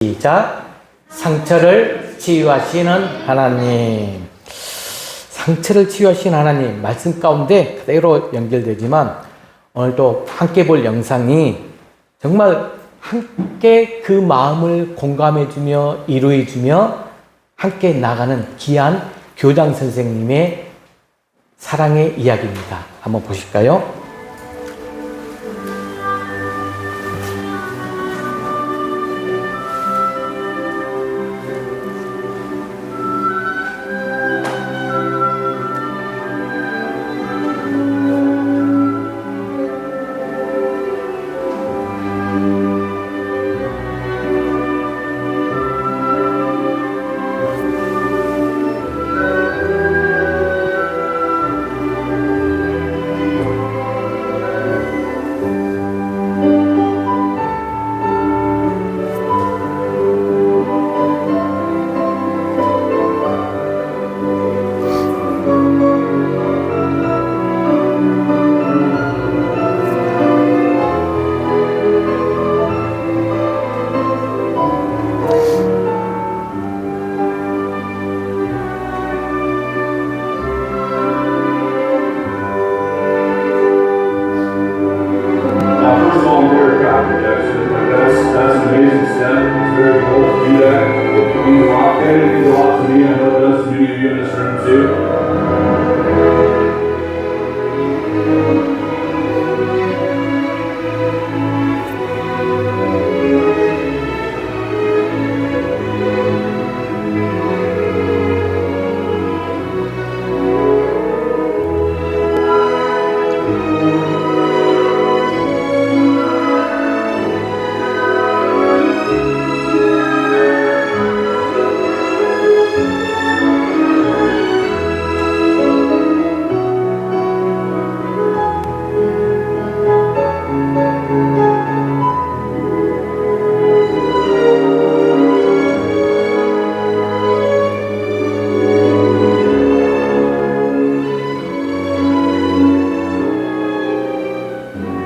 시작. 상처를 치유하시는 하나님. 상처를 치유하시는 하나님 말씀 가운데 그대로 연결되지만 오늘도 함께 볼 영상이 정말 함께 그 마음을 공감해주며 이루어주며 함께 나가는 귀한 교장 선생님의 사랑의 이야기입니다. 한번 보실까요?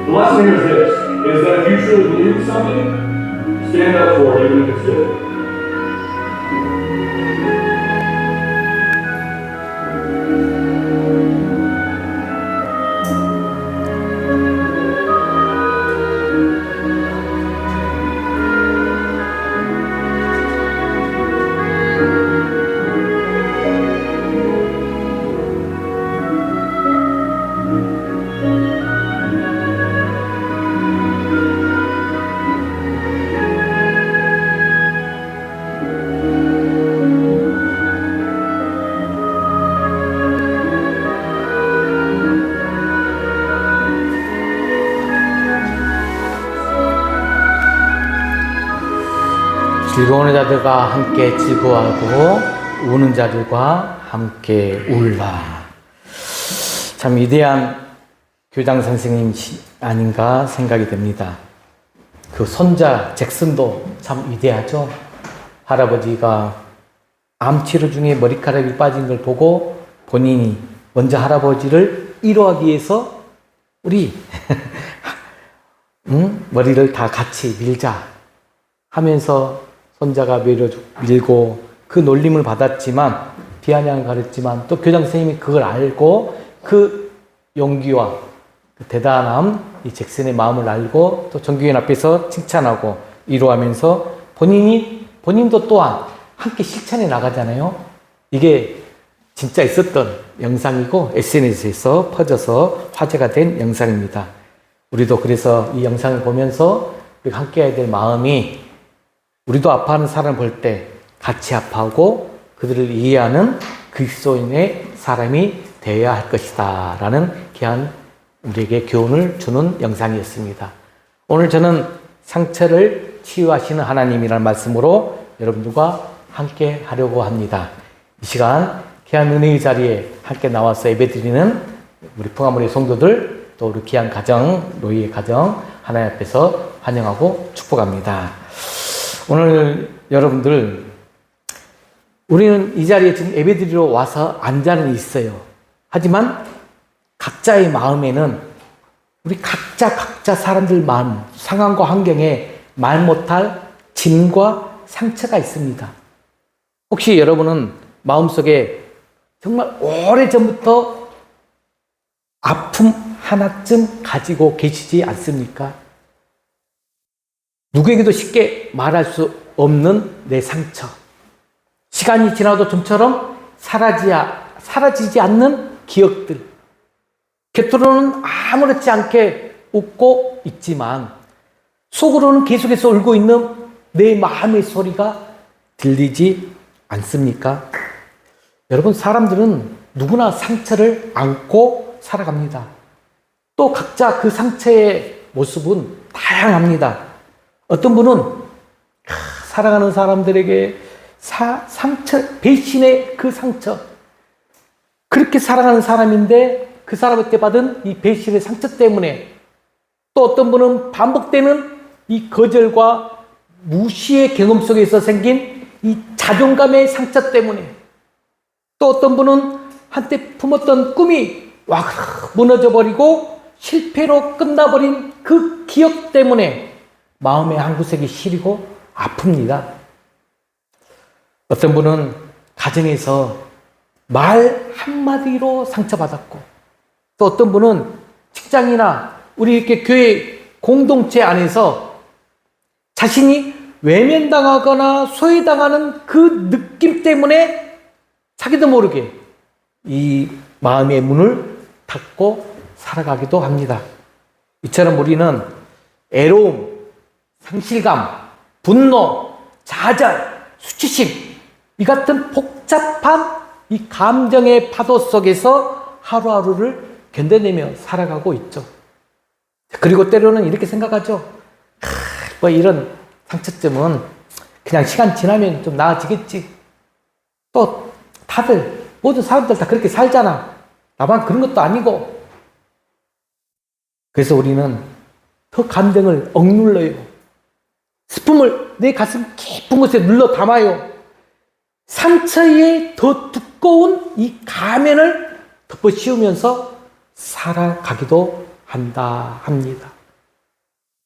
The lesson here is this, is that if you truly believe in something, stand up for it even if it's good. 즐거운 자들과 함께 즐거워하고 우는 자들과 함께 울라. 참 위대한 교장 선생님 아닌가 생각이 됩니다. 그 손자 잭슨도 참 위대하죠. 할아버지가 암 치료 중에 머리카락이 빠진 걸 보고 본인이 먼저 할아버지를 위로하기 위해서 우리 머리를 다 같이 밀자 하면서 손자가 밀고 그 놀림을 받았지만 비아냥을 가렸지만 또 교장 선생님이 그걸 알고 그 용기와 그 대단함 이 잭슨의 마음을 알고 또 전교인 앞에서 칭찬하고 위로하면서 본인도 또한 함께 실천해 나가잖아요. 이게 진짜 있었던 영상이고 SNS에서 퍼져서 화제가 된 영상입니다. 우리도 그래서 이 영상을 보면서 우리가 함께 해야 될 마음이 우리도 아파하는 사람을 볼 때 같이 아파하고 그들을 이해하는 그리스도인의 사람이 되어야 할 것이다 라는 귀한 우리에게 교훈을 주는 영상이었습니다. 오늘 저는 상처를 치유하시는 하나님이라는 말씀으로 여러분들과 함께 하려고 합니다. 이 시간 귀한 은혜의 자리에 함께 나와서 예배드리는 우리 풍화문의 성도들 또 우리 귀한 가정, 노예의 가정 하나님 앞에서 환영하고 축복합니다. 오늘 여러분들 우리는 이 자리에 지금 예배드리러 와서 앉아는 있어요. 하지만 각자의 마음에는 우리 각자 사람들 마음, 상황과 환경에 말 못할 짐과 상처가 있습니다. 혹시 여러분은 마음속에 정말 오래전부터 아픔 하나쯤 가지고 계시지 않습니까? 누구에게도 쉽게 말할 수 없는 내 상처. 시간이 지나도 좀처럼 사라지지 않는 기억들. 겉으로는 아무렇지 않게 웃고 있지만 속으로는 계속해서 울고 있는 내 마음의 소리가 들리지 않습니까? 여러분, 사람들은 누구나 상처를 안고 살아갑니다. 또 각자 그 상처의 모습은 다양합니다. 어떤 분은 사랑하는 사람들에게 상처, 배신의 그 상처, 그렇게 사랑하는 사람인데 그 사람한테 받은 이 배신의 상처 때문에, 또 어떤 분은 반복되는 이 거절과 무시의 경험 속에서 생긴 이 자존감의 상처 때문에, 또 어떤 분은 한때 품었던 꿈이 와그락 무너져 버리고 실패로 끝나버린 그 기억 때문에 마음의 한 구석이 시리고 아픕니다. 어떤 분은 가정에서 말 한마디로 상처받았고, 또 어떤 분은 직장이나 우리 이렇게 교회 공동체 안에서 자신이 외면당하거나 소외당하는 그 느낌 때문에 자기도 모르게 이 마음의 문을 닫고 살아가기도 합니다. 이처럼 우리는 애로움, 상실감, 분노, 좌절, 수치심, 이 같은 복잡한 이 감정의 파도 속에서 하루하루를 견뎌내며 살아가고 있죠. 그리고 때로는 이렇게 생각하죠. 뭐 이런 상처점은 그냥 시간 지나면 좀 나아지겠지. 또 다들, 모든 사람들 다 그렇게 살잖아. 나만 그런 것도 아니고. 그래서 우리는 더 감정을 억눌러요. 슬픔을 내 가슴 깊은 곳에 눌러 담아요. 상처에 더 두꺼운 이 가면을 덮어 씌우면서 살아가기도 한다 합니다.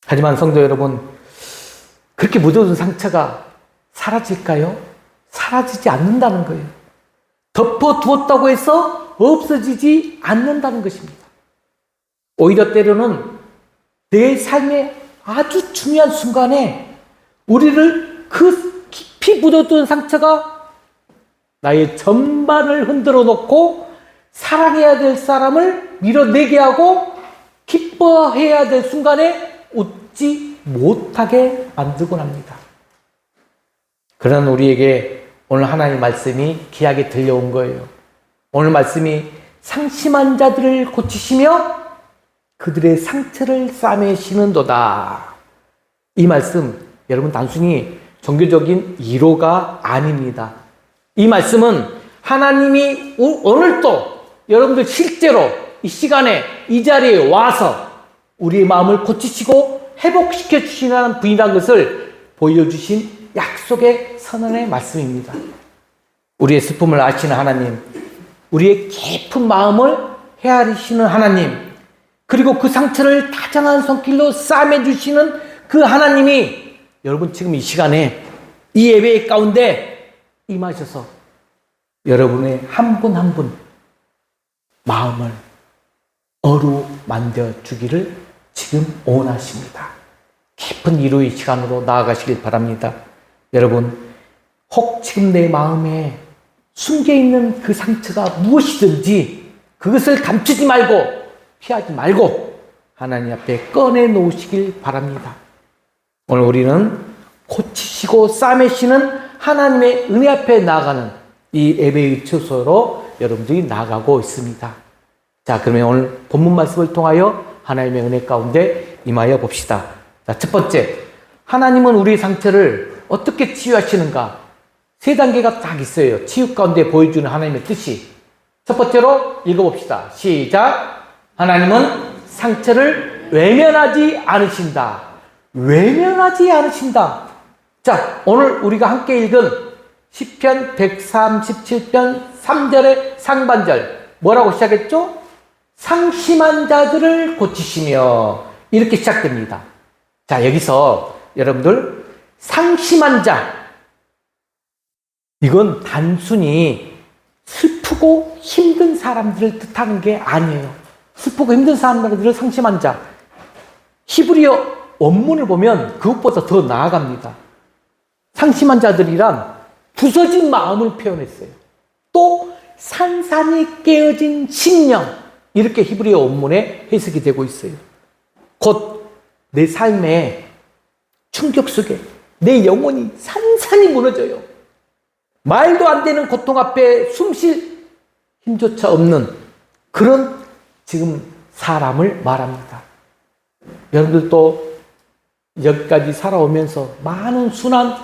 하지만 성도 여러분, 그렇게 묻어둔 상처가 사라질까요? 사라지지 않는다는 거예요. 덮어두었다고 해서 없어지지 않는다는 것입니다. 오히려 때로는 내 삶의 아주 중요한 순간에 우리를 그 깊이 묻어둔 상처가 나의 전반을 흔들어 놓고 사랑해야 될 사람을 밀어내게 하고 기뻐해야 될 순간에 웃지 못하게 만들곤 합니다. 그런 우리에게 오늘 하나님의 말씀이 귀하게 들려온 거예요. 오늘 말씀이 상심한 자들을 고치시며 그들의 상처를 싸매시는도다. 이 말씀, 여러분 단순히 종교적인 위로가 아닙니다. 이 말씀은 하나님이 오늘도 여러분들 실제로 이 시간에 이 자리에 와서 우리의 마음을 고치시고 회복시켜 주시는 분이라는 것을 보여주신 약속의 선언의 말씀입니다. 우리의 슬픔을 아시는 하나님, 우리의 깊은 마음을 헤아리시는 하나님, 그리고 그 상처를 다정한 손길로 싸매주시는 그 하나님이 여러분 지금 이 시간에 이 예배 가운데 임하셔서 여러분의 한 분 한 분 마음을 어루만져 주기를 지금 원하십니다. 깊은 위로의 시간으로 나아가시길 바랍니다. 여러분, 혹 지금 내 마음에 숨겨있는 그 상처가 무엇이든지 그것을 감추지 말고 피하지 말고 하나님 앞에 꺼내놓으시길 바랍니다. 오늘 우리는 고치시고 싸매시는 하나님의 은혜 앞에 나아가는 이 예배의 처소로 여러분들이 나아가고 있습니다. 자, 그러면 오늘 본문 말씀을 통하여 하나님의 은혜 가운데 임하여 봅시다. 자, 첫 번째, 하나님은 우리의 상처를 어떻게 치유하시는가? 세 단계가 딱 있어요. 치유 가운데 보여주는 하나님의 뜻이. 첫 번째로 읽어봅시다. 시작. 하나님은 상처를 외면하지 않으신다. 외면하지 않으신다. 자, 오늘 우리가 함께 읽은 시편 137편 3절의 상반절 뭐라고 시작했죠? 상심한 자들을 고치시며 이렇게 시작됩니다. 자, 여기서 여러분들 상심한 자, 이건 단순히 슬프고 힘든 사람들을 뜻하는 게 아니에요. 슬프고 힘든 사람들을 상심한 자. 히브리어 원문을 보면 그것보다 더 나아갑니다. 상심한 자들이란 부서진 마음을 표현했어요. 또 산산이 깨어진 심령, 이렇게 히브리어 원문에 해석이 되고 있어요. 곧 내 삶의 충격 속에 내 영혼이 산산이 무너져요. 말도 안 되는 고통 앞에 숨 쉴 힘조차 없는 그런 지금 사람을 말합니다. 여러분들도 여기까지 살아오면서 많은 순환,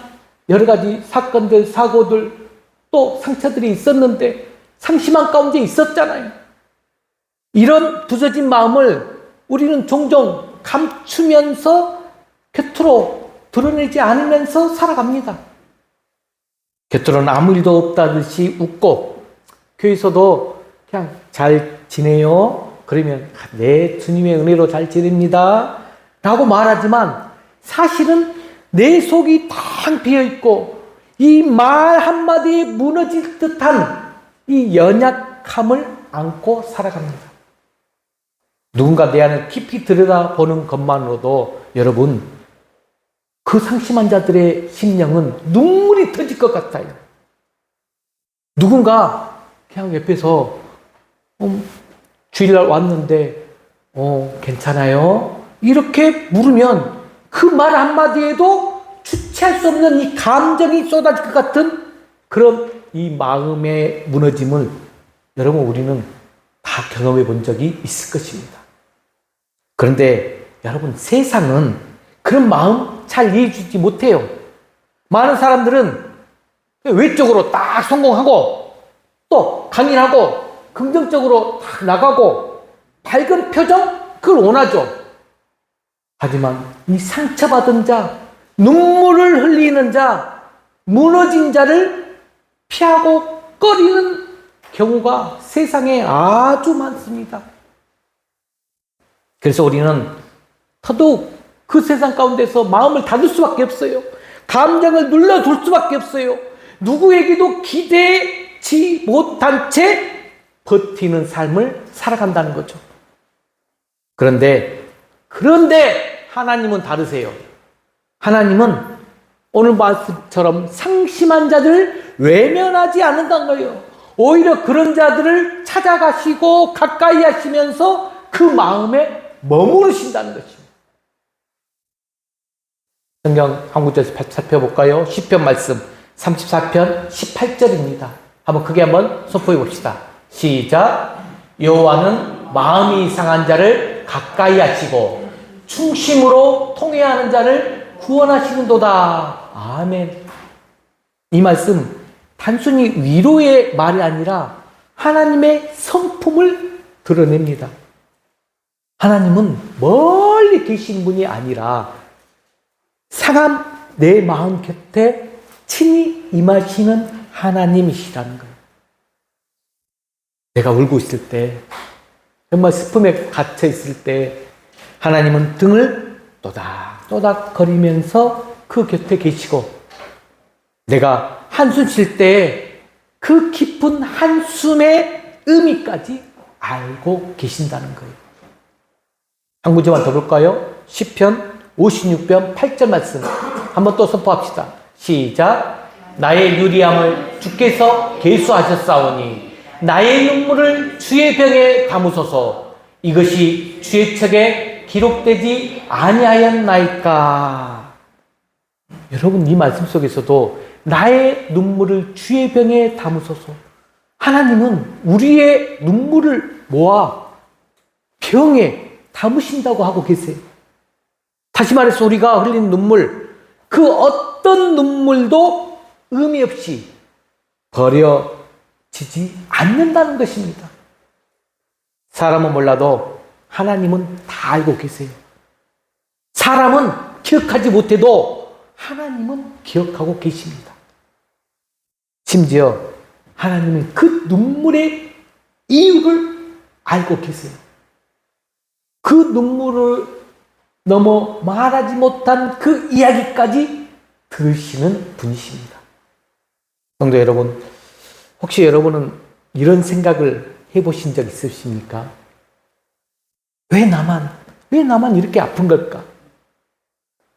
여러 가지 사건들, 사고들, 또 상처들이 있었는데 상심한 가운데 있었잖아요. 이런 부서진 마음을 우리는 종종 감추면서 겉으로 드러내지 않으면서 살아갑니다. 겉으로는 아무 일도 없다듯이 웃고 교회에서도 그냥 잘 지내요. 그러면 네, 주님의 은혜로 잘 지냅니다 라고 말하지만 사실은 내 속이 텅 비어있고 이 말 한마디에 무너질 듯한 이 연약함을 안고 살아갑니다. 누군가 내 안을 깊이 들여다보는 것만으로도 여러분, 그 상심한 자들의 심령은 눈물이 터질 것 같아요. 누군가 그냥 옆에서 주일날 왔는데 괜찮아요? 이렇게 물으면 그 말 한마디에도 주체할 수 없는 이 감정이 쏟아질 것 같은 그런 이 마음의 무너짐을 여러분 우리는 다 경험해 본 적이 있을 것입니다. 그런데 여러분, 세상은 그런 마음 잘 이해해주지 못해요. 많은 사람들은 외적으로 딱 성공하고 또 강인하고 긍정적으로 딱 나가고 밝은 표정, 그걸 원하죠. 하지만 이 상처받은 자, 눈물을 흘리는 자, 무너진 자를 피하고 꺼리는 경우가 세상에 아주 많습니다. 그래서 우리는 더더욱 그 세상 가운데서 마음을 닫을 수밖에 없어요. 감정을 눌러둘 수밖에 없어요. 누구에게도 기대지 못한 채 버티는 삶을 살아간다는 거죠. 그런데 하나님은 다르세요. 하나님은 오늘 말씀처럼 상심한 자들을 외면하지 않는다는 거예요. 오히려 그런 자들을 찾아가시고 가까이 하시면서 그 마음에 머무르신다는 것입니다. 성경 한 구절에서 살펴볼까요? 시편 말씀 34편 18절입니다. 한번 크게 한번 선포해 봅시다. 시작. 여호와는 마음이 상한 자를 가까이 하시고 충심으로 통회하는 자를 구원하시는도다. 아멘. 이 말씀 단순히 위로의 말이 아니라 하나님의 성품을 드러냅니다. 하나님은 멀리 계신 분이 아니라 상한 내 마음 곁에 친히 임하시는 하나님이시라는 거예요. 내가 울고 있을 때, 정말 슬픔에 갇혀 있을 때 하나님은 등을 또닥또닥 거리면서 그 곁에 계시고, 내가 한숨 쉴 때 그 깊은 한숨의 의미까지 알고 계신다는 거예요. 한 구절만 더 볼까요? 시편 56편 8절 말씀 한번 또 선포합시다. 시작. 나의 유리함을 주께서 계수하셨사오니 나의 눈물을 주의 병에 담으소서. 이것이 주의 책에 기록되지 아니하였나이까. 여러분, 이 말씀 속에서도 나의 눈물을 주의 병에 담으소서. 하나님은 우리의 눈물을 모아 병에 담으신다고 하고 계세요. 다시 말해서 우리가 흘린 눈물, 그 어떤 눈물도 의미 없이 버려지지 않는다는 것입니다. 사람은 몰라도 하나님은 다 알고 계세요. 사람은 기억하지 못해도 하나님은 기억하고 계십니다. 심지어 하나님은 그 눈물의 이유를 알고 계세요. 그 눈물을 넘어 말하지 못한 그 이야기까지 들으시는 분이십니다. 성도 여러분, 혹시 여러분은 이런 생각을 해보신 적 있으십니까? 왜 나만 이렇게 아픈 걸까?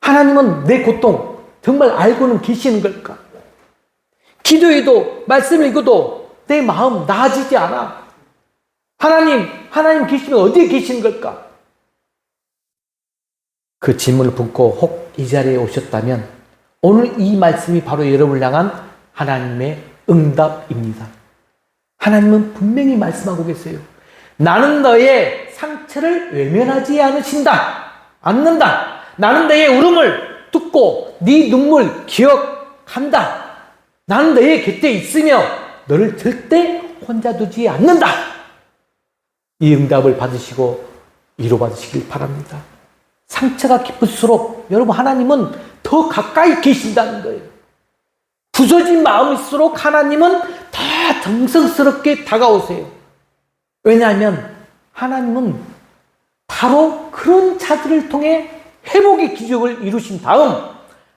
하나님은 내 고통 정말 알고는 계시는 걸까? 기도해도 말씀을 읽어도 내 마음 나아지지 않아. 하나님 계시면 어디에 계시는 걸까? 그 질문을 품고 혹 이 자리에 오셨다면 오늘 이 말씀이 바로 여러분을 향한 하나님의 응답입니다. 하나님은 분명히 말씀하고 계세요. 나는 너의 상처를 외면하지 않는다. 나는 너의 울음을 듣고 네 눈물 기억한다. 나는 너의 곁에 있으며 너를 절대 혼자 두지 않는다. 이 응답을 받으시고 위로받으시길 바랍니다. 상처가 깊을수록 여러분 하나님은 더 가까이 계신다는 거예요. 부서진 마음일수록 하나님은 더 정성스럽게 다가오세요. 왜냐하면 하나님은 바로 그런 자들을 통해 회복의 기적을 이루신 다음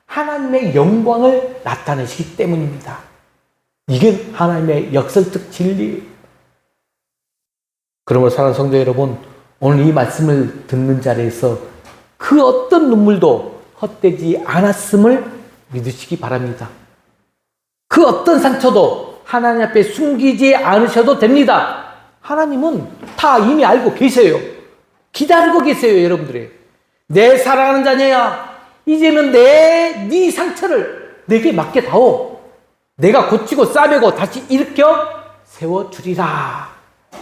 하나님의 영광을 나타내시기 때문입니다. 이게 하나님의 역설적 진리예요. 그러므로 사랑하는 성도 여러분, 오늘 이 말씀을 듣는 자리에서 그 어떤 눈물도 헛되지 않았음을 믿으시기 바랍니다. 그 어떤 상처도 하나님 앞에 숨기지 않으셔도 됩니다. 하나님은 다 이미 알고 계세요. 기다리고 계세요, 여러분들이. 내 사랑하는 자녀야, 이제는 네 상처를 내게 맡겨다오. 내가 고치고 싸매고 다시 일으켜 세워주리라.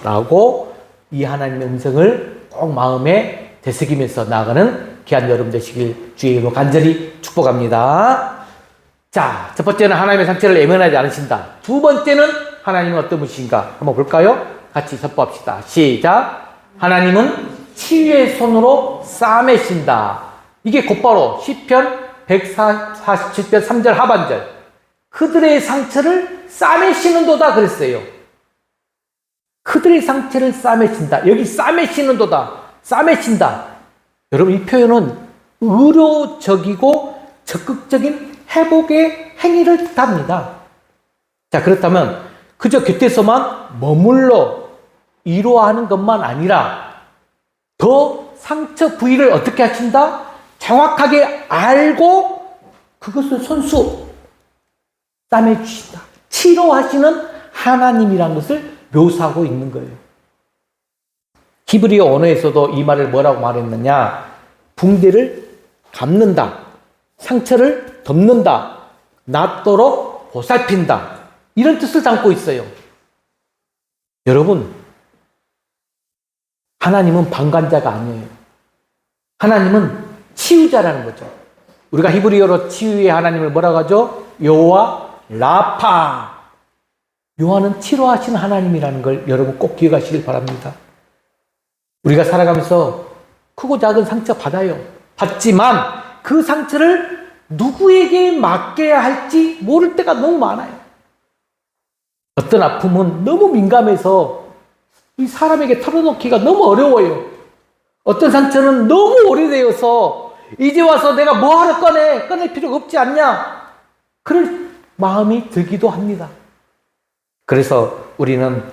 라고 이 하나님의 음성을 꼭 마음에 되새기면서 나아가는 귀한 여러분 되시길 주의 이름으로 간절히 축복합니다. 자, 첫 번째는 하나님의 상처를 외면하지 않으신다. 두 번째는 하나님은 어떤 분이신가 한번 볼까요? 같이 선포합시다. 시작. 하나님은 치유의 손으로 싸매신다. 이게 곧바로 시편 147편 3절 하반절. 그들의 상처를 싸매시는도다 그랬어요. 그들의 상처를 싸매신다. 여기 싸매시는도다. 싸매신다. 여러분, 이 표현은 의료적이고 적극적인 회복의 행위를 뜻합니다. 자, 그렇다면 그저 곁에서만 머물러 위로하는 것만 아니라 더 상처 부위를 어떻게 하신다? 정확하게 알고 그것을 손수 싸매주신다. 치료하시는 하나님이라는 것을 묘사하고 있는 거예요. 히브리어 언어에서도 이 말을 뭐라고 말했느냐? 붕대를 감는다. 상처를 덮는다. 낫도록 보살핀다. 이런 뜻을 담고 있어요. 여러분, 하나님은 방관자가 아니에요. 하나님은 치유자라는 거죠. 우리가 히브리어로 치유의 하나님을 뭐라고 하죠? 여호와 라파. 여호와는 치료하시는 하나님이라는 걸 여러분 꼭 기억하시길 바랍니다. 우리가 살아가면서 크고 작은 상처 받아요. 받지만 그 상처를 누구에게 맡겨야 할지 모를 때가 너무 많아요. 어떤 아픔은 너무 민감해서 이 사람에게 털어놓기가 너무 어려워요. 어떤 상처는 너무 오래되어서 이제 와서 내가 뭐하러 꺼낼 필요가 없지 않냐? 그럴 마음이 들기도 합니다. 그래서 우리는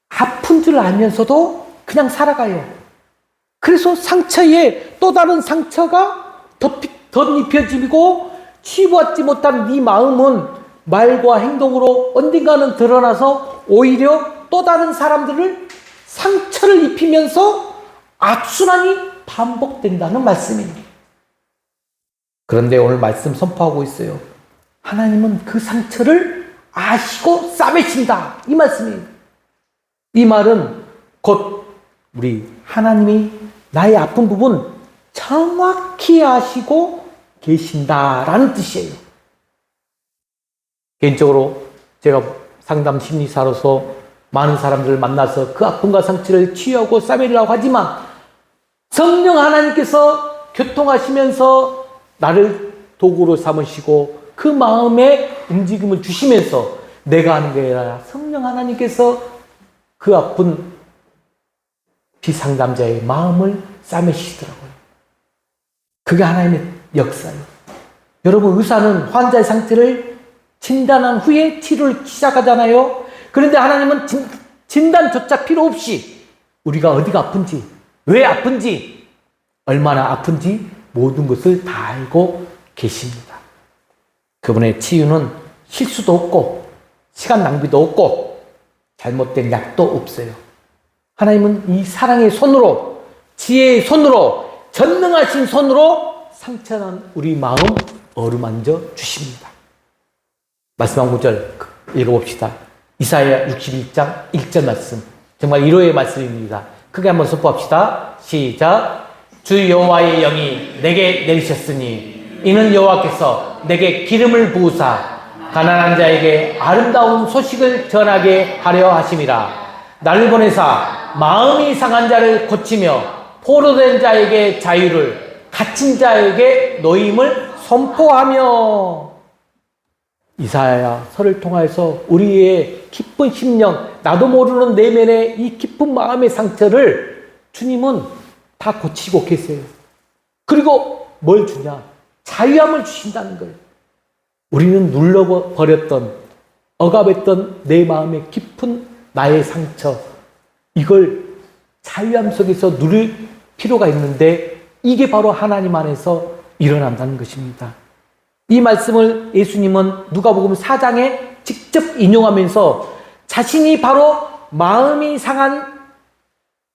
아픈 줄 알면서도 그냥 살아가요. 그래서 상처에 또 다른 상처가 덧입혀지고 치유받지 못한 네 마음은 말과 행동으로 언젠가는 드러나서 오히려 또 다른 사람들을 상처를 입히면서 악순환이 반복된다는 말씀입니다. 그런데 오늘 말씀 선포하고 있어요. 하나님은 그 상처를 아시고 싸매신다. 이 말씀이에요. 이 말은 곧 우리 하나님이 나의 아픈 부분 정확히 아시고 계신다라는 뜻이에요. 개인적으로 제가 상담 심리사로서 많은 사람들을 만나서 그 아픔과 상처를 치유하고 싸매려고 하지만 성령 하나님께서 교통하시면서 나를 도구로 삼으시고 그 마음에 움직임을 주시면서 내가 하는 게 아니라 성령 하나님께서 그 아픈 비상담자의 마음을 싸매시더라고요. 그게 하나님의 역사예요. 여러분, 의사는 환자의 상태를 진단한 후에 치료를 시작하잖아요. 그런데 하나님은 진단조차 필요 없이 우리가 어디가 아픈지, 왜 아픈지, 얼마나 아픈지 모든 것을 다 알고 계십니다. 그분의 치유는 실수도 없고 시간 낭비도 없고 잘못된 약도 없어요. 하나님은 이 사랑의 손으로, 지혜의 손으로, 전능하신 손으로 상처난 우리 마음 어루만져 주십니다. 말씀 한 구절 읽어봅시다. 이사야 61장 1절 말씀. 정말 위로의 말씀입니다. 크게 한번 선포합시다. 시작. 주 여호와의 영이 내게 내리셨으니 이는 여호와께서 내게 기름을 부으사 가난한 자에게 아름다운 소식을 전하게 하려 하심이라. 나를 보내사 마음이 상한 자를 고치며 포로된 자에게 자유를, 갇힌 자에게 노임을 선포하며. 이사야서를 통해서 우리의 깊은 심령, 나도 모르는 내면의 이 깊은 마음의 상처를 주님은 다 고치고 계세요. 그리고 뭘 주냐? 자유함을 주신다는 거예요. 우리는 눌러버렸던, 억압했던 내 마음의 깊은 나의 상처, 이걸 자유함 속에서 누릴 필요가 있는데 이게 바로 하나님 안에서 일어난다는 것입니다. 이 말씀을 예수님은 누가복음 4장에 직접 인용하면서 자신이 바로 마음이 상한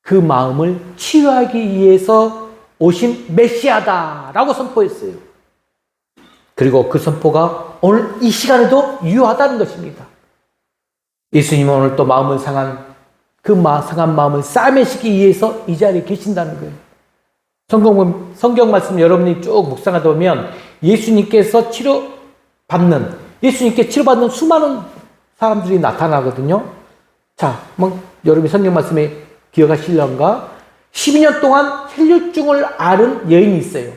그 마음을 치유하기 위해서 오신 메시아다라고 선포했어요. 그리고 그 선포가 오늘 이 시간에도 유효하다는 것입니다. 예수님은 오늘 또 마음을 상한 그 상한 마음을 싸매시기 위해서 이 자리에 계신다는 거예요. 성경 말씀 여러분이 쭉 묵상하다 보면 예수님께 치료받는 수많은 사람들이 나타나거든요. 자, 여러분이 성경 말씀에 기억하실런가? 12년 동안 혈류증을 앓은 여인이 있어요.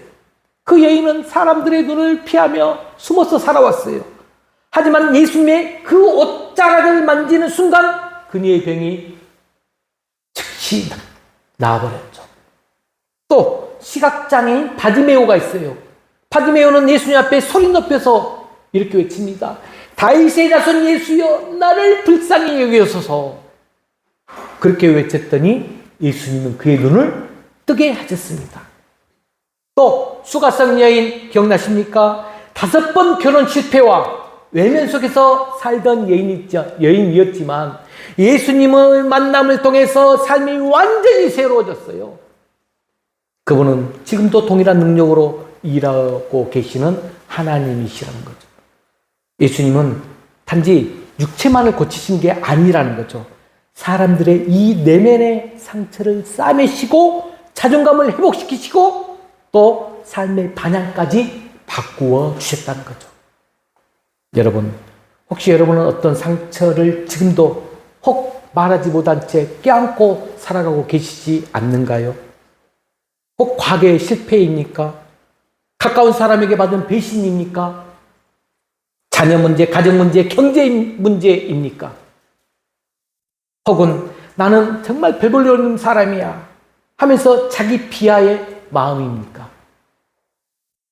그 여인은 사람들의 눈을 피하며 숨어서 살아왔어요. 하지만 예수님의 그 옷자락을 만지는 순간 그녀의 병이 즉시 나아버렸죠. 또 시각장애인 바디메오가 있어요. 바디메오는 예수님 앞에 소리 높여서 이렇게 외칩니다. 다윗의 자손 예수여 나를 불쌍히 여기소서. 그렇게 외쳤더니 예수님은 그의 눈을 뜨게 하셨습니다. 또 수가성 여인 기억나십니까? 5번 결혼 실패와 외면 속에서 살던 여인이었지만 예수님의 만남을 통해서 삶이 완전히 새로워졌어요. 그분은 지금도 동일한 능력으로 일하고 계시는 하나님이시라는 거죠. 예수님은 단지 육체만을 고치신 게 아니라는 거죠. 사람들의 이 내면의 상처를 싸매시고 자존감을 회복시키시고 또 삶의 방향까지 바꾸어 주셨다는 거죠. 여러분, 혹시 여러분은 어떤 상처를 지금도 혹 말하지 못한 채 껴안고 살아가고 계시지 않는가요? 혹 과거의 실패입니까? 가까운 사람에게 받은 배신입니까? 자녀 문제, 가정 문제, 경제 문제입니까? 혹은 나는 정말 별 볼 일 없는 사람이야 하면서 자기 비하의 마음입니까?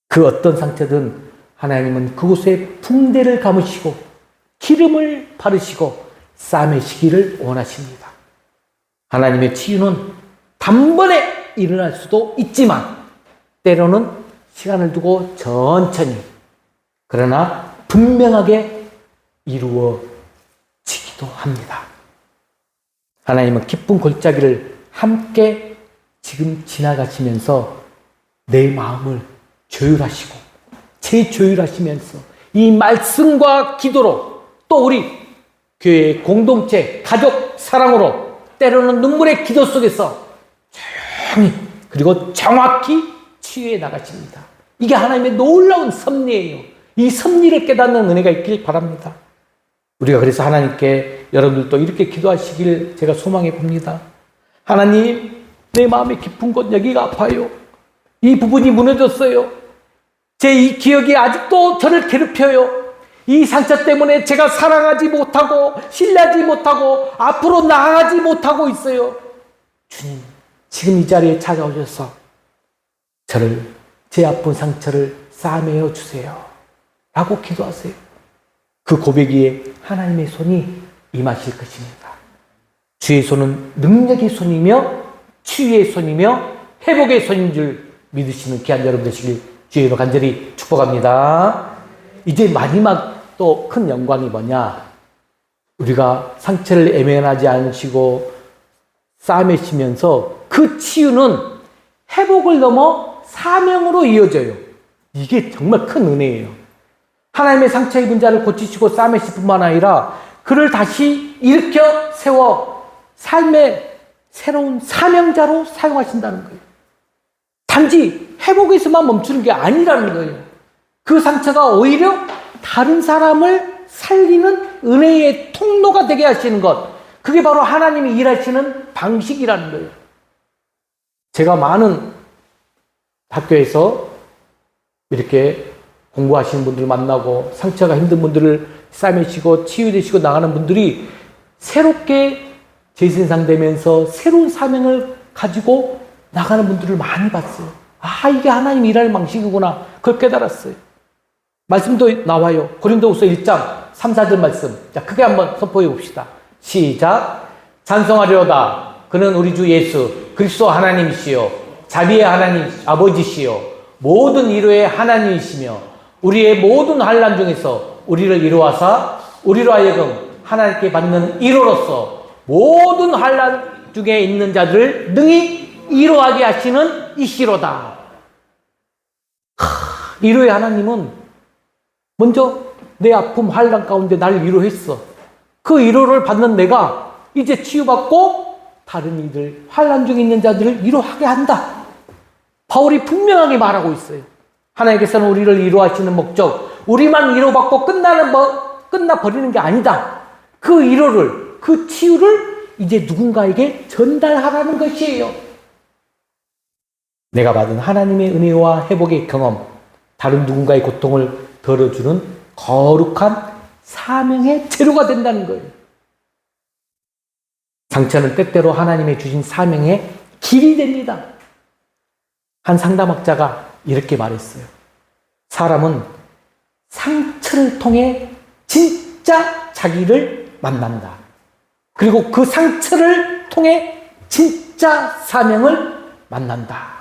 그 어떤 상처든 하나님은 그곳에 붕대를 감으시고 기름을 바르시고 싸매시기를 원하십니다. 하나님의 치유는 단번에 일어날 수도 있지만 때로는 시간을 두고 천천히, 그러나 분명하게 이루어지기도 합니다. 하나님은 기쁜 골짜기를 함께 지금 지나가시면서 내 마음을 조율하시고 재조율하시면서 이 말씀과 기도로 또 우리 교회의 공동체, 가족 사랑으로 때로는 눈물의 기도 속에서 조용히 그리고 정확히 치유해 나가십니다. 이게 하나님의 놀라운 섭리예요. 이 섭리를 깨닫는 은혜가 있길 바랍니다. 우리가 그래서 하나님께 여러분들도 이렇게 기도하시길 제가 소망해 봅니다. 하나님, 내 마음의 깊은 곳 여기가 아파요. 이 부분이 무너졌어요. 제 이 기억이 아직도 저를 괴롭혀요. 이 상처 때문에 제가 사랑하지 못하고 신뢰하지 못하고 앞으로 나아가지 못하고 있어요. 주님, 지금 이 자리에 찾아오셔서 제 아픈 상처를 싸매어 주세요 라고 기도하세요. 그 고백 위에 하나님의 손이 임하실 것입니다. 주의 손은 능력의 손이며 치유의 손이며 회복의 손인 줄 믿으시는 귀한 여러분 되시길 주의 이름으로 간절히 축복합니다. 이제 마지막 또 큰 영광이 뭐냐? 우리가 상처를 애면하지 않으시고 싸매시면서 그 치유는 회복을 넘어 사명으로 이어져요. 이게 정말 큰 은혜예요. 하나님의 상처 입은 자를 고치시고 싸매실 뿐만 아니라 그를 다시 일으켜 세워 삶의 새로운 사명자로 사용하신다는 거예요. 단지 회복에서만 멈추는 게 아니라는 거예요. 그 상처가 오히려 다른 사람을 살리는 은혜의 통로가 되게 하시는 것. 그게 바로 하나님이 일하시는 방식이라는 거예요. 제가 많은 학교에서 이렇게 공부하시는 분들 만나고 상처가 힘든 분들을 싸매시고 치유되시고 나가는 분들이 새롭게 재생산되면서 새로운 사명을 가지고 나가는 분들을 많이 봤어요. 아, 이게 하나님 일하는 방식이구나. 그걸 깨달았어요. 말씀도 나와요. 고린도후서 1장 3, 4절 말씀. 자, 크게 한번 선포해 봅시다. 시작. 찬송하려다. 그는 우리 주 예수 그리스도 하나님이시요 자비의 하나님 아버지시요 모든 위로의 하나님이시며 우리의 모든 환난 중에서 우리를 이루어서 우리로 하여금 하나님께 받는 위로로서 모든 환난 중에 있는 자들을 능히 위로하게 하시는 이시로다. 위로의 하나님은 먼저 내 아픔 환난 가운데 나를 위로했어. 그 위로를 받는 내가 이제 치유받고 다른 이들 환난 중에 있는 자들을 위로하게 한다. 바울이 분명하게 말하고 있어요. 하나님께서는 우리를 위로하시는 목적, 우리만 위로받고 끝나버리는 게 아니다. 그 위로를, 그 치유를 이제 누군가에게 전달하라는 것이에요. 내가 받은 하나님의 은혜와 회복의 경험, 다른 누군가의 고통을 덜어주는 거룩한 사명의 재료가 된다는 거예요. 상처는 때때로 하나님의 주신 사명의 길이 됩니다. 한 상담학자가 이렇게 말했어요. 사람은 상처를 통해 진짜 자기를 만난다. 그리고 그 상처를 통해 진짜 사명을 만난다.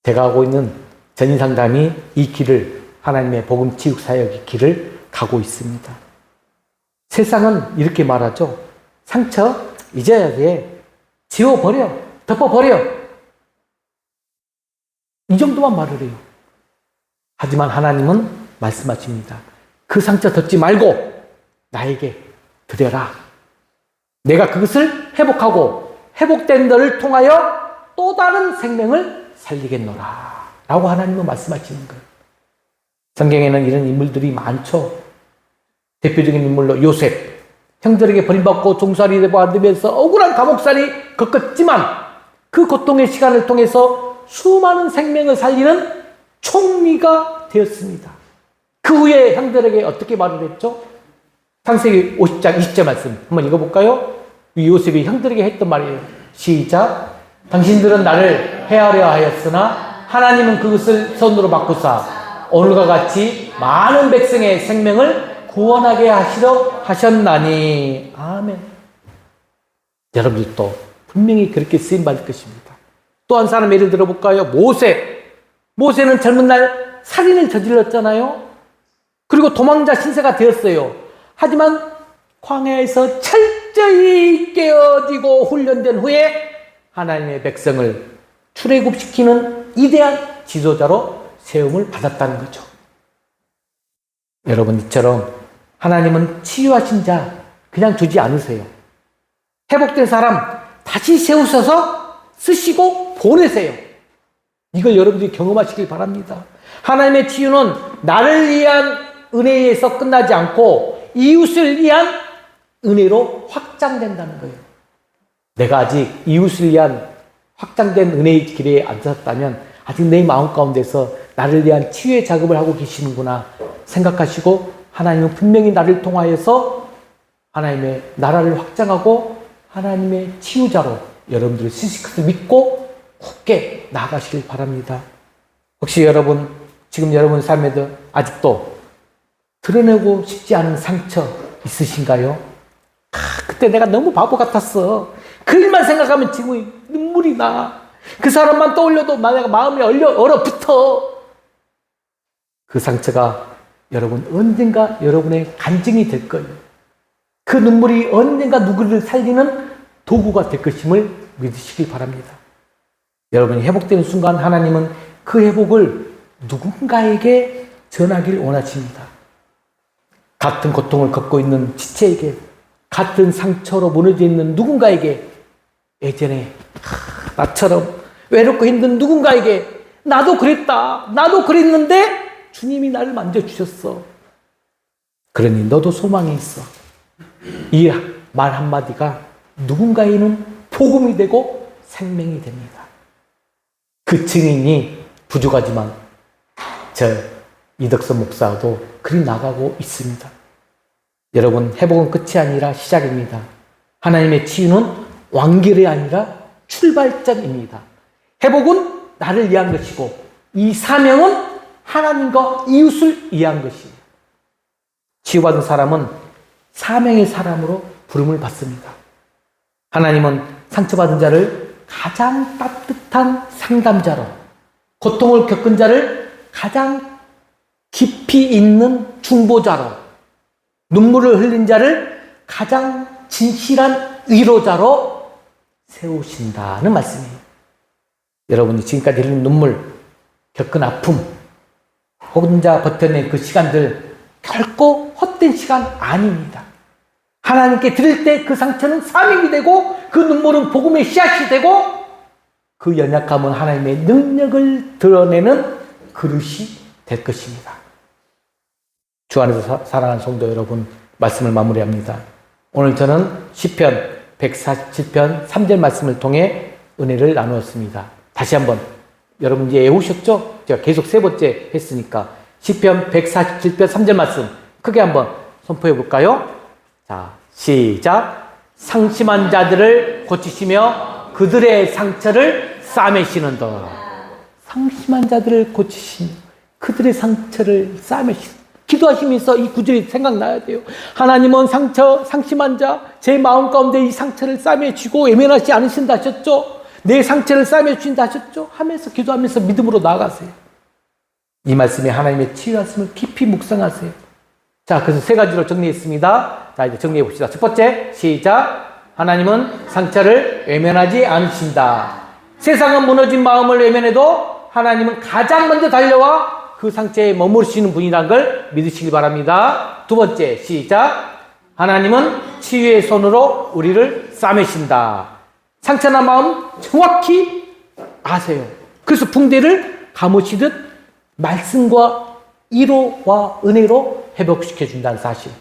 제가 하고 있는 전인상담이 이 길을, 하나님의 복음 치유 사역의 길을 가고 있습니다. 세상은 이렇게 말하죠. 상처 이제 지워버려, 덮어버려. 이 정도만 말을 해요. 하지만 하나님은 말씀하십니다. 그 상처 덮지 말고 나에게 드려라. 내가 그것을 회복하고 회복된 너를 통하여 또 다른 생명을 살리겠노라. 라고 하나님은 말씀하시는 거예요. 성경에는 이런 인물들이 많죠. 대표적인 인물로 요셉. 형들에게 버림받고 종살이 받으면서 억울한 감옥살이 겪었지만 그 고통의 시간을 통해서 수많은 생명을 살리는 총리가 되었습니다. 그 후에 형들에게 어떻게 말을 했죠? 창세기 50장 20절 말씀 한번 읽어볼까요? 요셉이 형들에게 했던 말이에요. 시작. 당신들은 나를 해하려 하였으나 하나님은 그것을 선으로 바꾸사 오늘과 같이 많은 백성의 생명을 구원하게 하시려 하셨나니. 아멘. 여러분들도 분명히 그렇게 쓰임받을 것입니다. 또 한 사람 예를 들어볼까요? 모세는 젊은 날 살인을 저질렀잖아요. 그리고 도망자 신세가 되었어요. 하지만 광야에서 철저히 깨어지고 훈련된 후에 하나님의 백성을 출애굽시키는 위대한 지도자로 세움을 받았다는 거죠. 여러분, 이처럼 하나님은 치유하신 자 그냥 두지 않으세요. 회복된 사람 다시 세우셔서 쓰시고 보내세요. 이걸 여러분들이 경험하시길 바랍니다. 하나님의 치유는 나를 위한 은혜에서 끝나지 않고 이웃을 위한 은혜로 확장된다는 거예요. 내가 아직 이웃을 위한 확장된 은혜의 길에 안 섰다면 아직 내 마음 가운데서 나를 위한 치유의 작업을 하고 계시는구나 생각하시고, 하나님은 분명히 나를 통하여서 하나님의 나라를 확장하고 하나님의 치유자로 여러분들을 쓰실 것을 믿고 굳게 나아가시길 바랍니다. 혹시 여러분, 지금 여러분 삶에도 아직도 드러내고 싶지 않은 상처 있으신가요? 그때 내가 너무 바보 같았어. 그 일만 생각하면 지금 눈물이 나. 그 사람만 떠올려도 내가 마음이 얼어붙어. 그 상처가 여러분 언젠가 여러분의 간증이 될 거예요. 그 눈물이 언젠가 누구를 살리는 도구가 될 것임을 믿으시길 바랍니다. 여러분이 회복되는 순간 하나님은 그 회복을 누군가에게 전하길 원하십니다. 같은 고통을 겪고 있는 지체에게, 같은 상처로 무너져 있는 누군가에게, 예전에 나처럼 외롭고 힘든 누군가에게 나도 그랬다, 나도 그랬는데 주님이 나를 만져주셨어. 그러니 너도 소망이 있어. 이 말 한마디가 누군가에는 복음이 되고 생명이 됩니다. 그 증인이 부족하지만 이덕선 목사도 그리 나가고 있습니다. 여러분, 회복은 끝이 아니라 시작입니다. 하나님의 치유는 완결이 아니라 출발점입니다. 회복은 나를 위한 것이고 이 사명은 하나님과 이웃을 위한 것이에요. 치유받은 사람은 사명의 사람으로 부름을 받습니다. 하나님은 상처받은 자를 가장 따뜻한 상담자로, 고통을 겪은 자를 가장 깊이 있는 중보자로, 눈물을 흘린 자를 가장 진실한 위로자로 세우신다는 말씀이에요. 여러분이 지금까지 흘린 눈물, 겪은 아픔, 혼자 버텨낸 그 시간들 결코 헛된 시간 아닙니다. 하나님께 드릴 때 그 상처는 사명이 되고 그 눈물은 복음의 씨앗이 되고 그 연약함은 하나님의 능력을 드러내는 그릇이 될 것입니다. 주 안에서 사랑하는 성도 여러분, 말씀을 마무리합니다. 오늘 저는 시편 147편 3절 말씀을 통해 은혜를 나누었습니다. 다시 한번 여러분 이제 외우셨죠? 제가 계속 세 번째 했으니까 시편 147편 3절 말씀 크게 한번 선포해 볼까요? 자, 시작. 상심한 자들을 고치시며 그들의 상처를 싸매시는도다. 상심한 자들을 고치시며 그들의 상처를 싸매시는. 기도하시면서 이 구절이 생각나야 돼요. 하나님은 상심한 자, 제 마음 가운데 이 상처를 싸매주고 외면하지 않으신다 하셨죠? 내 상처를 싸매주신다 하셨죠? 하면서 기도하면서 믿음으로 나아가세요. 이 말씀이 하나님의 치유하심을 깊이 묵상하세요. 자, 그래서 세 가지로 정리했습니다. 자, 이제 정리해 봅시다. 첫 번째, 시작. 하나님은 상처를 외면하지 않으신다. 세상은 무너진 마음을 외면해도 하나님은 가장 먼저 달려와 그 상처에 머무르시는 분이라는 걸 믿으시기 바랍니다. 두 번째, 시작. 하나님은 치유의 손으로 우리를 싸매신다. 상처난 마음 정확히 아세요. 그래서 붕대를 감으시듯 말씀과 위로와 은혜로 회복시켜준다는 사실.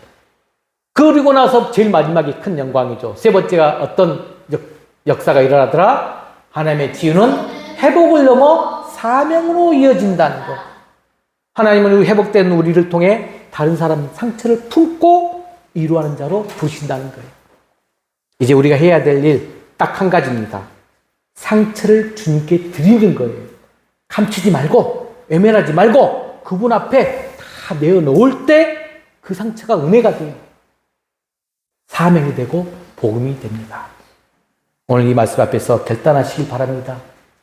그리고 나서 제일 마지막이 큰 영광이죠. 세 번째가 어떤 역사가 일어나더라? 하나님의 치유는 회복을 넘어 사명으로 이어진다는 것. 하나님은 회복된 우리를 통해 다른 사람 상처를 품고 위로하는 자로 부르신다는 거예요. 이제 우리가 해야 될 일 딱 한 가지입니다. 상처를 주님께 드리는 거예요. 감추지 말고 외면하지 말고 그분 앞에 다 내어놓을 때 그 상처가 은혜가 돼요. 사명이 되고 복음이 됩니다. 오늘 이 말씀 앞에서 결단하시길 바랍니다.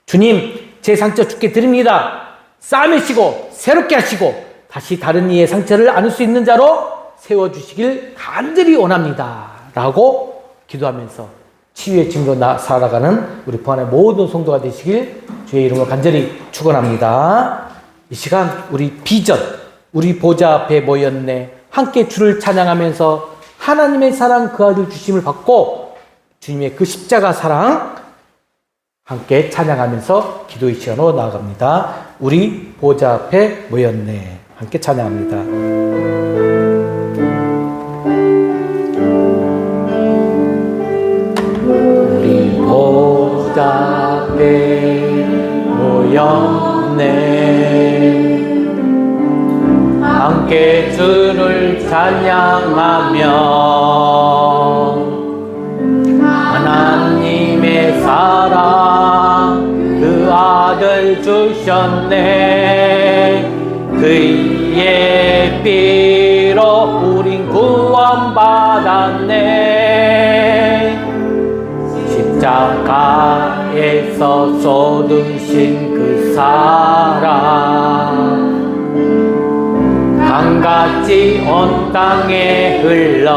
주님, 제 상처 주께 드립니다. 싸매시고 새롭게 하시고 다시 다른 이의 상처를 안을 수 있는 자로 세워주시길 간절히 원합니다. 라고 기도하면서 치유의 증거로 살아가는 우리 부안의 모든 성도가 되시길 주의 이름으로 간절히 축원합니다. 이 시간 우리 비전, 우리 보좌 앞에 모였네. 함께 주를 찬양하면서 하나님의 사랑 그 아들 주심을 받고 주님의 그 십자가 사랑 함께 찬양하면서 기도의 시간으로 나아갑니다. 우리 보좌 앞에 모였네. 함께 찬양합니다. 우리 보좌 앞에 모였네. 함께 주를 찬양하며 하나님의 사랑 그 아들 주셨네. 그의 피로 구원받았네. 십자가에서 쏟으신 그 사랑 강같이 온 땅에 흘러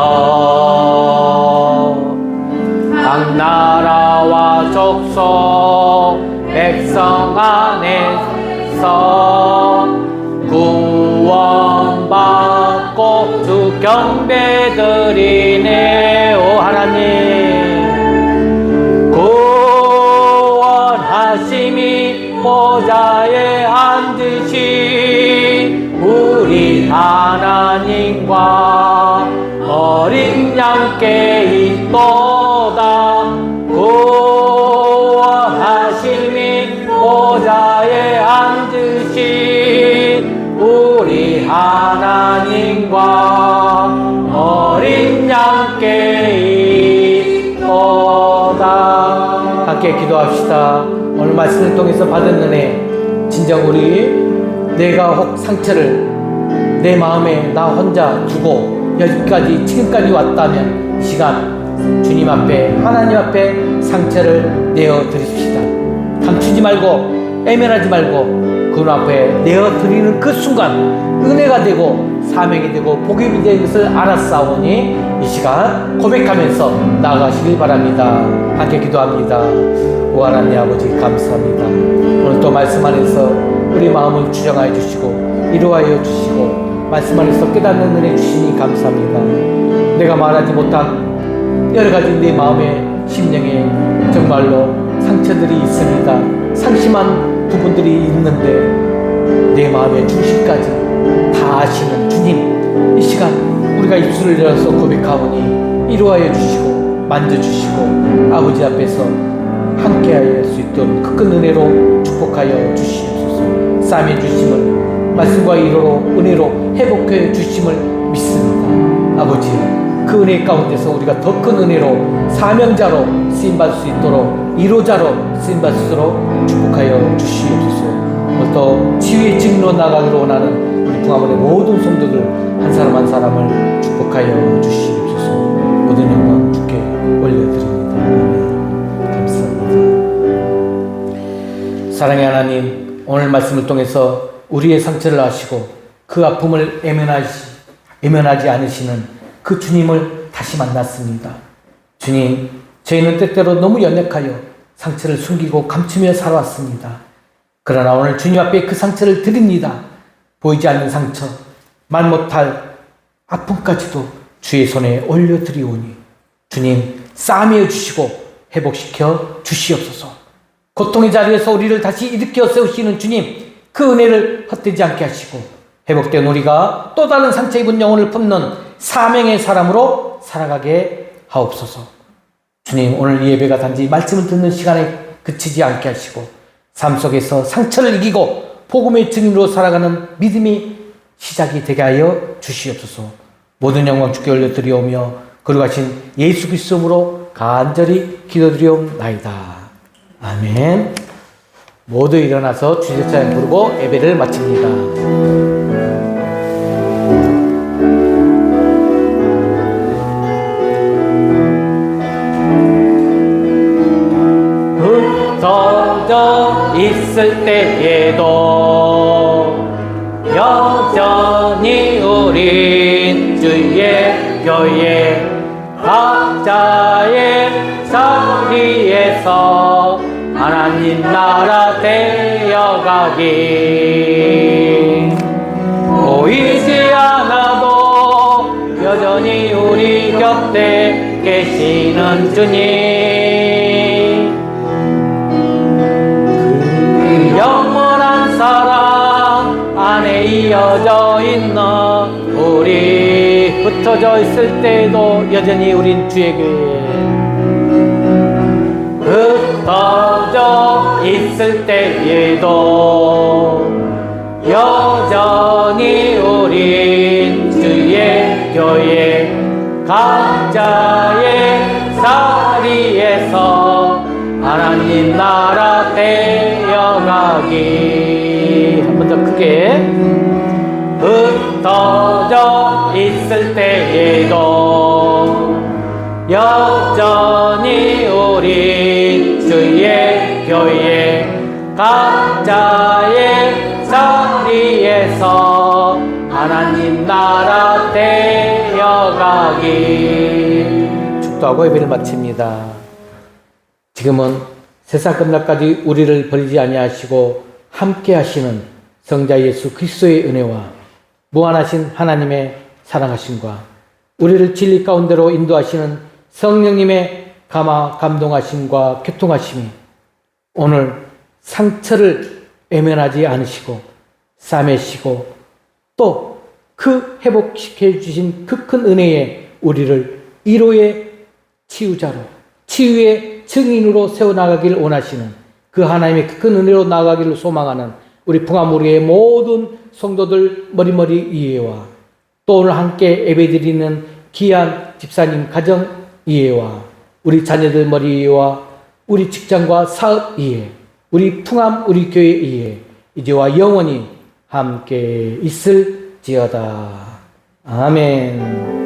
각 나라와 족속 백성 안에서 구원받고 주 경배드리네. 오 하나님, 구원하심이 보좌에 앉으신 우리 하나님과 어린 양께 있도다. 구원하심이 보좌에 앉으신 우리 하나님과 어린 양께 있도다. 함께 기도합시다. 오늘 말씀을 통해서 받은 은혜, 진정 우리 내가 혹 상처를 내 마음에 나 혼자 두고 여기까지 지금까지 왔다면 이 시간 주님 앞에 하나님 앞에 상처를 내어 드립시다. 감추지 말고 애면하지 말고 그분 앞에 내어 드리는 그 순간 은혜가 되고 사명이 되고 복음이 되는 것을 알았사오니 이 시간 고백하면서 나아가시길 바랍니다. 함께 기도합니다. 오 하나님 아버지 감사합니다. 오늘 또 말씀 안에서 우리 마음을 주장하여 주시고 이루하여 주시고 말씀 안에서 깨닫는 은혜 주시니 감사합니다. 내가 말하지 못한 여러 가지 내 마음의 심령에 정말로 상처들이 있습니다. 상심한 부분들이 있는데 내 마음의 중심까지 다 아시는 주님, 이 시간 우리가 입술을 열어서 고백하오니 이루하여 주시고 만져주시고 아버지 앞에서 함께할 수 있도록 그 큰 은혜로 축복하여 주시옵소서. 싸매 주심을 말씀과 이로로 은혜로 회복해 주심을 믿습니다. 아버지, 그 은혜 가운데서 우리가 더 큰 은혜로 사명자로 쓰임받을 수 있도록 이로자로 쓰임받을 수 있도록 축복하여 주시옵소서. 오늘 또 치유의 증로 나가기로 원하는 우리 풍화문의 모든 성도들 한 사람 한 사람을 축복하여 주시옵소서. 모든 영광 주께 올려드립니다. 아멘. 감사합니다. 사랑의 하나님, 오늘 말씀을 통해서 우리의 상처를 아시고 그 아픔을 애면하지 않으시는 그 주님을 다시 만났습니다. 주님, 저희는 때때로 너무 연약하여 상처를 숨기고 감추며 살아왔습니다. 그러나 오늘 주님 앞에 그 상처를 드립니다. 보이지 않는 상처, 말 못할 아픔까지도 주의 손에 올려드리오니 주님 싸매어 주시고 회복시켜 주시옵소서. 고통의 자리에서 우리를 다시 일으켜 세우시는 주님, 그 은혜를 헛되지 않게 하시고 회복된 우리가 또 다른 상처 입은 영혼을 품는 사명의 사람으로 살아가게 하옵소서. 주님, 오늘 이 예배가 단지 말씀을 듣는 시간에 그치지 않게 하시고 삶 속에서 상처를 이기고 복음의 증인으로 살아가는 믿음이 시작이 되게 하여 주시옵소서. 모든 영광 주께 올려드리오며 거룩하신 예수 그리스도로 간절히 기도드리옵나이다. 아멘. 모두 일어나서 주제찬양 부르고 예배를 마칩니다. 흩어져 있을 때에도 여전히 우린 주의 교회 각자의 자리에서 하나님 나라 되어가기 보이지 않아도 여전히 우리 곁에 계시는 주님, 그 영원한 사랑 안에 이어져 있는 우리 흩어져 있을 때에도 여전히 우린 주의 교회 흩어져 있을 때에도 여전히 우린 주의 교회 각자의 자리에서 하나님 나라 되어가기. 한 번 더 크게 흩어져 있을 있을 때에도 여전히 우리 주의 교회 각자의 자리에서 하나님 나라 되어가기. 축도하고 예배를 마칩니다. 지금은 세상 끝날까지 우리를 버리지 아니하시고 함께 하시는 성자 예수 그리스도의 은혜와 무한하신 하나님의 사랑하심과 우리를 진리 가운데로 인도하시는 성령님의 감동하심과 교통하심이 오늘 상처를 외면하지 않으시고 싸매시고 또 그 회복시켜 주신 그 큰 은혜에 우리를 위로의 치유자로 치유의 증인으로 세워나가기를 원하시는 그 하나님의 그 큰 은혜로 나아가기를 소망하는 우리 풍암우리의 모든 성도들 머리머리 이해와 또 오늘 함께 예배드리는 귀한 집사님 가정 이해와 우리 자녀들 머리 이해와 우리 직장과 사업 이해 우리 풍암 우리 교회 이해 이제와 영원히 함께 있을지어다. 아멘.